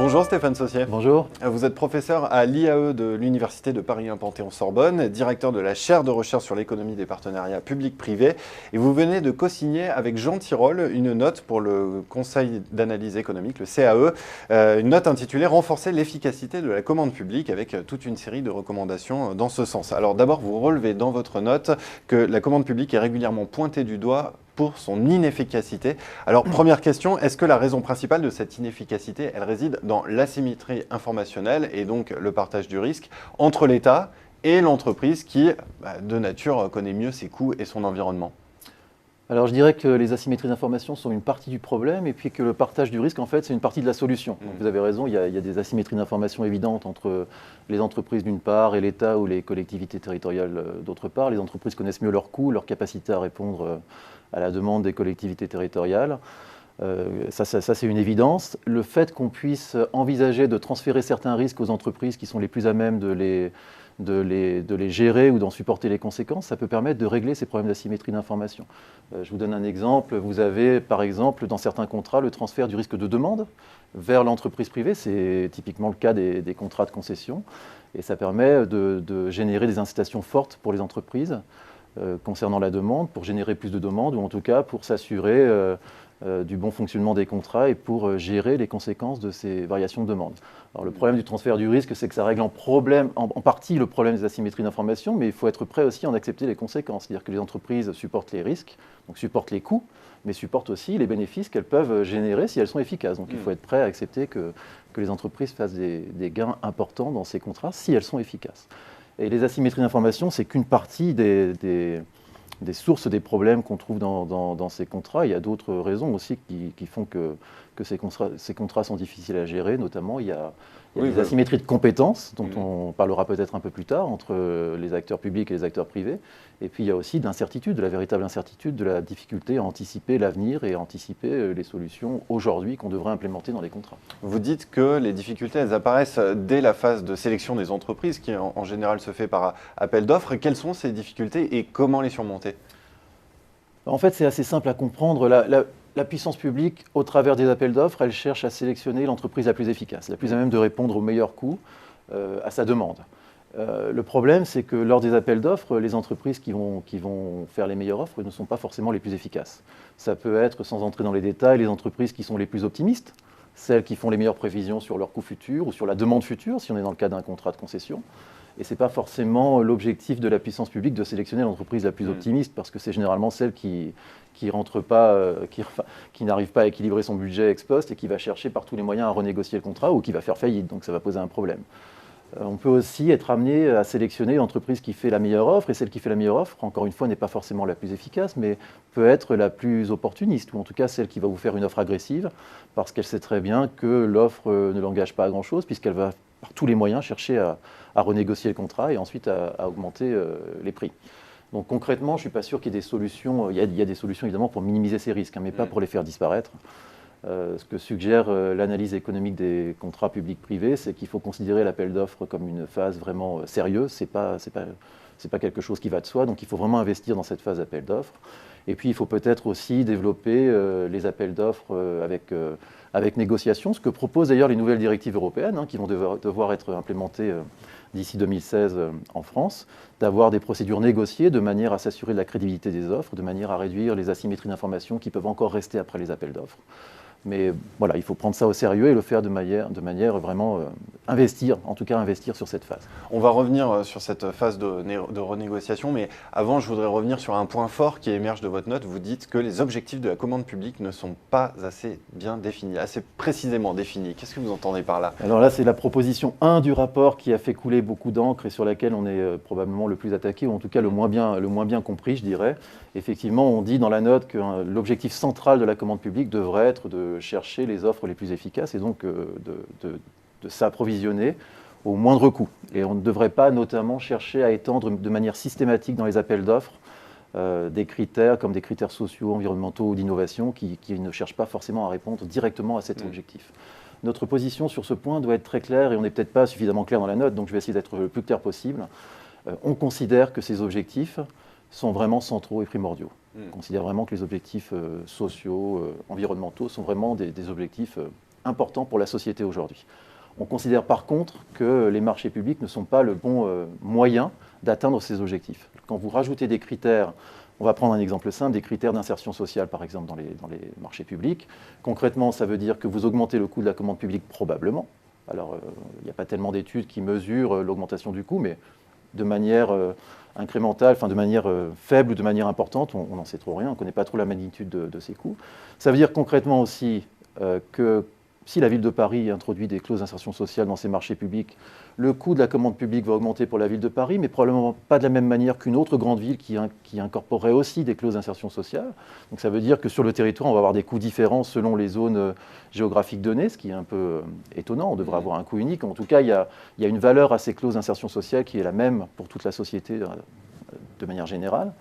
Bonjour Stéphane Saussier. Bonjour. Vous êtes professeur à l'IAE de l'Université de Paris 1 Panthéon-Sorbonne, directeur de la chaire de recherche sur l'économie des partenariats publics-privés. Et vous venez de co-signer avec Jean Tirole une note pour le Conseil d'analyse économique, le CAE, une note intitulée « Renforcer l'efficacité de la commande publique » avec toute une série de recommandations dans ce sens. Alors d'abord, vous relevez dans votre note que la commande publique est régulièrement pointée du doigt pour son inefficacité. Alors, première question, est-ce que la raison principale de cette inefficacité, elle réside dans l'asymétrie informationnelle et donc le partage du risque entre l'État et l'entreprise qui, de nature, connaît mieux ses coûts et son environnement? Alors je dirais que les asymétries d'information sont une partie du problème et puis que le partage du risque, en fait, c'est une partie de la solution. Donc vous avez raison, il y a des asymétries d'information évidentes entre les entreprises d'une part et l'État ou les collectivités territoriales d'autre part. Les entreprises connaissent mieux leurs coûts, leur capacité à répondre à la demande des collectivités territoriales. Ça c'est une évidence. Le fait qu'on puisse envisager de transférer certains risques aux entreprises qui sont les plus à même de les gérer ou d'en supporter les conséquences, ça peut permettre de régler ces problèmes d'asymétrie d'information. Je vous donne un exemple. Vous avez par exemple dans certains contrats le transfert du risque de demande vers l'entreprise privée. C'est typiquement le cas des contrats de concession. Et ça permet de générer des incitations fortes pour les entreprises concernant la demande, pour générer plus de demandes ou en tout cas pour s'assurer du bon fonctionnement des contrats et pour gérer les conséquences de ces variations de demande. Alors, le problème du transfert du risque, c'est que ça règle en partie le problème des asymétries d'information, mais il faut être prêt aussi à en accepter les conséquences. C'est-à-dire que les entreprises supportent les risques, donc supportent les coûts, mais supportent aussi les bénéfices qu'elles peuvent générer si elles sont efficaces. Donc il faut être prêt à accepter que les entreprises fassent des gains importants dans ces contrats si elles sont efficaces. Et les asymétries d'information, c'est qu'une partie des sources des problèmes qu'on trouve dans ces contrats. Il y a d'autres raisons aussi qui font que ces contrats sont difficiles à gérer. Notamment, il y a des asymétries de compétences, dont on parlera peut-être un peu plus tard, entre les acteurs publics et les acteurs privés. Et puis, il y a aussi d'incertitude, de la véritable incertitude, de la difficulté à anticiper l'avenir et à anticiper les solutions aujourd'hui qu'on devrait implémenter dans les contrats. Vous dites que les difficultés, elles apparaissent dès la phase de sélection des entreprises, qui en général se fait par appel d'offres. Quelles sont ces difficultés et comment les surmonter? En fait, c'est assez simple à comprendre. La puissance publique, au travers des appels d'offres, elle cherche à sélectionner l'entreprise la plus efficace, la plus à même de répondre au meilleur coût à sa demande. Le problème, c'est que lors des appels d'offres, les entreprises qui vont faire les meilleures offres ne sont pas forcément les plus efficaces. Ça peut être, sans entrer dans les détails, les entreprises qui sont les plus optimistes, celles qui font les meilleures prévisions sur leurs coûts futurs ou sur la demande future, si on est dans le cas d'un contrat de concession. Et ce n'est pas forcément l'objectif de la puissance publique de sélectionner l'entreprise la plus optimiste, parce que c'est généralement celle qui n'arrive pas à équilibrer son budget ex post et qui va chercher par tous les moyens à renégocier le contrat ou qui va faire faillite, donc ça va poser un problème. On peut aussi être amené à sélectionner l'entreprise qui fait la meilleure offre, et celle qui fait la meilleure offre, encore une fois, n'est pas forcément la plus efficace, mais peut être la plus opportuniste, ou en tout cas celle qui va vous faire une offre agressive, parce qu'elle sait très bien que l'offre ne l'engage pas à grand-chose, puisqu'elle va par tous les moyens chercher à renégocier le contrat et ensuite à augmenter les prix. Donc concrètement, je ne suis pas sûr qu'il y ait des solutions. Il y a des solutions évidemment pour minimiser ces risques, mais pas pour les faire disparaître. Ce que suggère l'analyse économique des contrats publics-privés, c'est qu'il faut considérer l'appel d'offres comme une phase vraiment sérieuse. C'est pas quelque chose qui va de soi, donc il faut vraiment investir dans cette phase d'appel d'offres. Et puis il faut peut-être aussi développer les appels d'offres avec négociation, ce que proposent d'ailleurs les nouvelles directives européennes, qui vont devoir être implémentées d'ici 2016 en France, d'avoir des procédures négociées de manière à s'assurer de la crédibilité des offres, de manière à réduire les asymétries d'information qui peuvent encore rester après les appels d'offres. Mais voilà, il faut prendre ça au sérieux et le faire de manière vraiment investir sur cette phase. On va revenir sur cette phase de renégociation, mais avant, je voudrais revenir sur un point fort qui émerge de votre note. Vous dites que les objectifs de la commande publique ne sont pas assez bien définis, assez précisément définis. Qu'est-ce que vous entendez par là? Alors là, c'est la proposition 1 du rapport qui a fait couler beaucoup d'encre et sur laquelle on est probablement le plus attaqué, ou en tout cas le moins bien compris, je dirais. Effectivement, on dit dans la note que l'objectif central de la commande publique devrait être de chercher les offres les plus efficaces et donc de s'approvisionner au moindre coût. Et on ne devrait pas notamment chercher à étendre de manière systématique dans les appels d'offres des critères comme des critères sociaux, environnementaux ou d'innovation qui ne cherchent pas forcément à répondre directement à cet objectif. Notre position sur ce point doit être très claire et on n'est peut-être pas suffisamment clair dans la note, donc je vais essayer d'être le plus clair possible. On considère que ces objectifs sont vraiment centraux et primordiaux. On considère vraiment que les objectifs sociaux, environnementaux sont vraiment des objectifs important pour la société aujourd'hui. On considère par contre que les marchés publics ne sont pas le bon moyen d'atteindre ces objectifs. Quand vous rajoutez des critères, on va prendre un exemple simple, des critères d'insertion sociale par exemple dans les marchés publics. Concrètement, ça veut dire que vous augmentez le coût de la commande publique probablement. Alors, il n'y a pas tellement d'études qui mesurent l'augmentation du coût, mais de manière incrémentale, enfin de manière faible ou de manière importante, on n'en sait trop rien, on ne connaît pas trop la magnitude de ces coûts. Ça veut dire concrètement aussi que si la ville de Paris introduit des clauses d'insertion sociale dans ses marchés publics, le coût de la commande publique va augmenter pour la ville de Paris, mais probablement pas de la même manière qu'une autre grande ville qui incorporerait aussi des clauses d'insertion sociale. Donc ça veut dire que sur le territoire, on va avoir des coûts différents selon les zones géographiques données, ce qui est un peu étonnant. On devrait avoir un coût unique. En tout cas, il y a une valeur à ces clauses d'insertion sociale qui est la même pour toute la société de manière générale.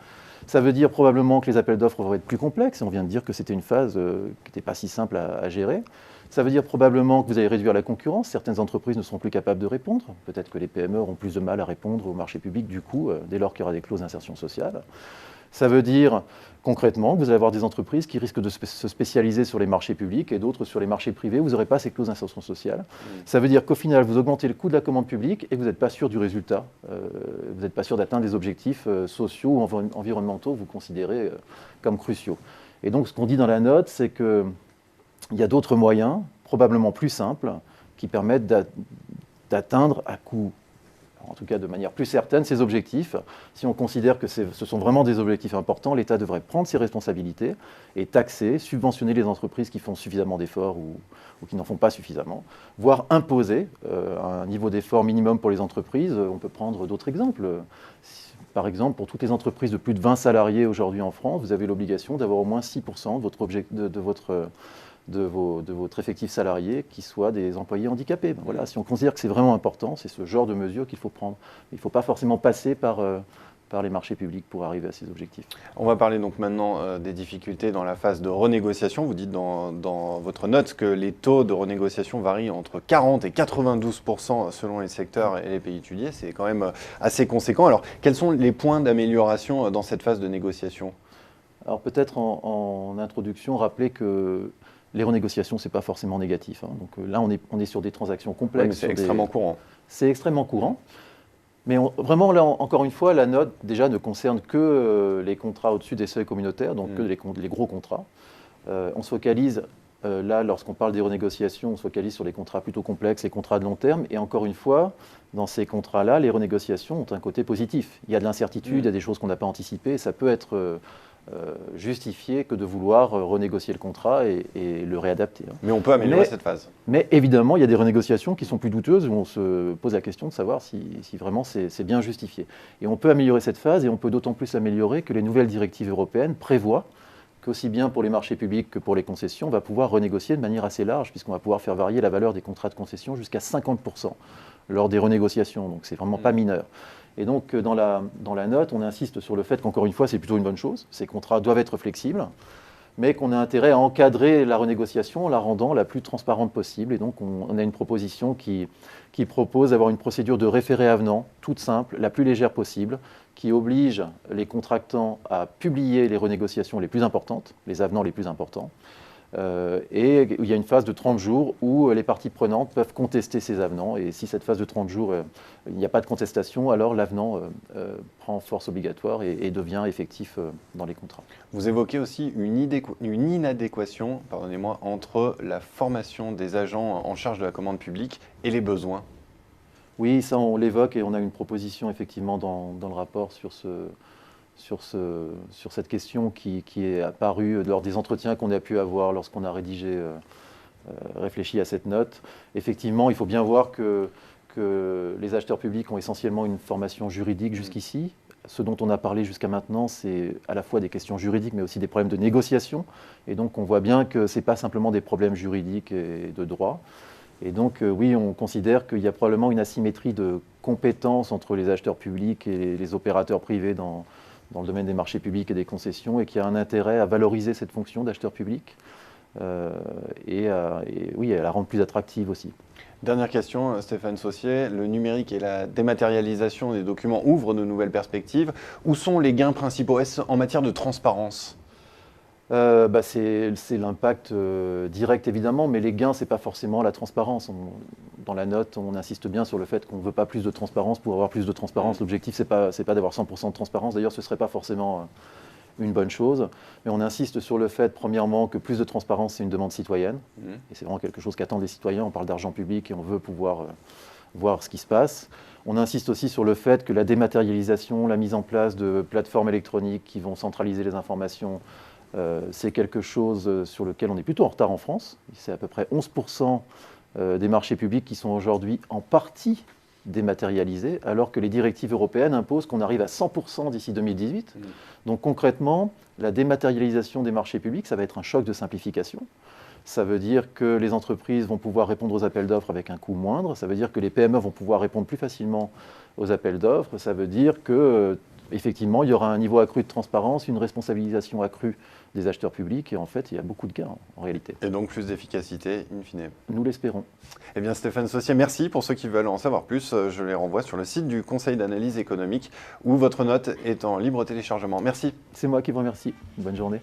Ça veut dire probablement que les appels d'offres vont être plus complexes. On vient de dire que c'était une phase qui n'était pas si simple à gérer. Ça veut dire probablement que vous allez réduire la concurrence. Certaines entreprises ne seront plus capables de répondre. Peut-être que les PME auront plus de mal à répondre au marché public, du coup, dès lors qu'il y aura des clauses d'insertion sociale. Ça veut dire concrètement que vous allez avoir des entreprises qui risquent de se spécialiser sur les marchés publics et d'autres sur les marchés privés où vous n'aurez pas ces clauses d'insertion sociale. Ça veut dire qu'au final, vous augmentez le coût de la commande publique et que vous n'êtes pas sûr du résultat. Vous n'êtes pas sûr d'atteindre des objectifs sociaux ou environnementaux que vous considérez comme cruciaux. Et donc, ce qu'on dit dans la note, c'est que il y a d'autres moyens, probablement plus simples, qui permettent d'atteindre à coût, en tout cas de manière plus certaine, ces objectifs. Si on considère que ce sont vraiment des objectifs importants, l'État devrait prendre ses responsabilités et taxer, subventionner les entreprises qui font suffisamment d'efforts ou qui n'en font pas suffisamment, voire imposer un niveau d'effort minimum pour les entreprises. On peut prendre d'autres exemples. Par exemple, pour toutes les entreprises de plus de 20 salariés aujourd'hui en France, vous avez l'obligation d'avoir au moins 6% de votre effectif salarié qui soient des employés handicapés. Ben voilà, si on considère que c'est vraiment important, c'est ce genre de mesures qu'il faut prendre. Il ne faut pas forcément passer par les marchés publics pour arriver à ces objectifs. On va parler donc maintenant des difficultés dans la phase de renégociation. Vous dites dans votre note que les taux de renégociation varient entre 40 et 92% selon les secteurs et les pays étudiés. C'est quand même assez conséquent. Alors, quels sont les points d'amélioration dans cette phase de négociation ? Alors peut-être en introduction, rappeler que les renégociations, ce n'est pas forcément négatif. Hein. Donc là, on est sur des transactions complexes. Oui, c'est extrêmement courant. C'est extrêmement courant. Mais vraiment, là, encore une fois, la note, déjà, ne concerne que les contrats au-dessus des seuils communautaires, donc que les gros contrats. On se focalise, là, lorsqu'on parle des renégociations, on se focalise sur les contrats plutôt complexes, les contrats de long terme. Et encore une fois, dans ces contrats-là, les renégociations ont un côté positif. Il y a de l'incertitude, il y a des choses qu'on n'a pas anticipées, et ça peut être justifié que de vouloir renégocier le contrat et le réadapter. Mais on peut améliorer cette phase. Mais évidemment, il y a des renégociations qui sont plus douteuses où on se pose la question de savoir si vraiment c'est bien justifié. Et on peut améliorer cette phase et on peut d'autant plus l'améliorer que les nouvelles directives européennes prévoient qu'aussi bien pour les marchés publics que pour les concessions, on va pouvoir renégocier de manière assez large puisqu'on va pouvoir faire varier la valeur des contrats de concession jusqu'à 50% lors des renégociations. Donc c'est vraiment pas mineur. Et donc, dans la note, on insiste sur le fait qu'encore une fois, c'est plutôt une bonne chose. Ces contrats doivent être flexibles, mais qu'on a intérêt à encadrer la renégociation en la rendant la plus transparente possible. Et donc, on a une proposition qui propose d'avoir une procédure de référé-avenant, toute simple, la plus légère possible, qui oblige les contractants à publier les renégociations les plus importantes, les avenants les plus importants. Et il y a une phase de 30 jours où les parties prenantes peuvent contester ces avenants. Et si cette phase de 30 jours, il n'y a pas de contestation, alors l'avenant prend force obligatoire et devient effectif dans les contrats. Vous évoquez aussi une inadéquation entre la formation des agents en charge de la commande publique et les besoins. Oui, ça on l'évoque et on a une proposition effectivement dans le rapport sur cette question qui est apparue lors des entretiens qu'on a pu avoir lorsqu'on a réfléchi à cette note. Effectivement, il faut bien voir que les acheteurs publics ont essentiellement une formation juridique jusqu'ici. Ce dont on a parlé jusqu'à maintenant, c'est à la fois des questions juridiques, mais aussi des problèmes de négociation. Et donc, on voit bien que ce n'est pas simplement des problèmes juridiques et de droit. Et donc, oui, on considère qu'il y a probablement une asymétrie de compétences entre les acheteurs publics et les opérateurs privés dans le domaine des marchés publics et des concessions, et qu'il y a un intérêt à valoriser cette fonction d'acheteur public et à la rendre plus attractive aussi. Dernière question, Stéphane Saussier. Le numérique et la dématérialisation des documents ouvrent de nouvelles perspectives. Où sont les gains principaux? Est-ce en matière de transparence? C'est l'impact direct évidemment, mais les gains, ce n'est pas forcément la transparence. Dans la note, on insiste bien sur le fait qu'on ne veut pas plus de transparence pour avoir plus de transparence. L'objectif, ce n'est pas d'avoir 100% de transparence. D'ailleurs, ce ne serait pas forcément une bonne chose. Mais on insiste sur le fait, premièrement, que plus de transparence, c'est une demande citoyenne. Et c'est vraiment quelque chose qu'attendent les citoyens. On parle d'argent public et on veut pouvoir voir ce qui se passe. On insiste aussi sur le fait que la dématérialisation, la mise en place de plateformes électroniques qui vont centraliser les informations, c'est quelque chose sur lequel on est plutôt en retard en France. C'est à peu près 11% des marchés publics qui sont aujourd'hui en partie dématérialisés, alors que les directives européennes imposent qu'on arrive à 100% d'ici 2018. Donc concrètement, la dématérialisation des marchés publics, ça va être un choc de simplification. Ça veut dire que les entreprises vont pouvoir répondre aux appels d'offres avec un coût moindre. Ça veut dire que les PME vont pouvoir répondre plus facilement aux appels d'offres. Ça veut dire que effectivement, il y aura un niveau accru de transparence, une responsabilisation accrue des acheteurs publics, et en fait, il y a beaucoup de gains en réalité. Et donc plus d'efficacité, in fine. Nous l'espérons. Eh bien Stéphane Saussier, merci. Pour ceux qui veulent en savoir plus, je les renvoie sur le site du Conseil d'analyse économique où votre note est en libre téléchargement. Merci. C'est moi qui vous remercie. Bonne journée.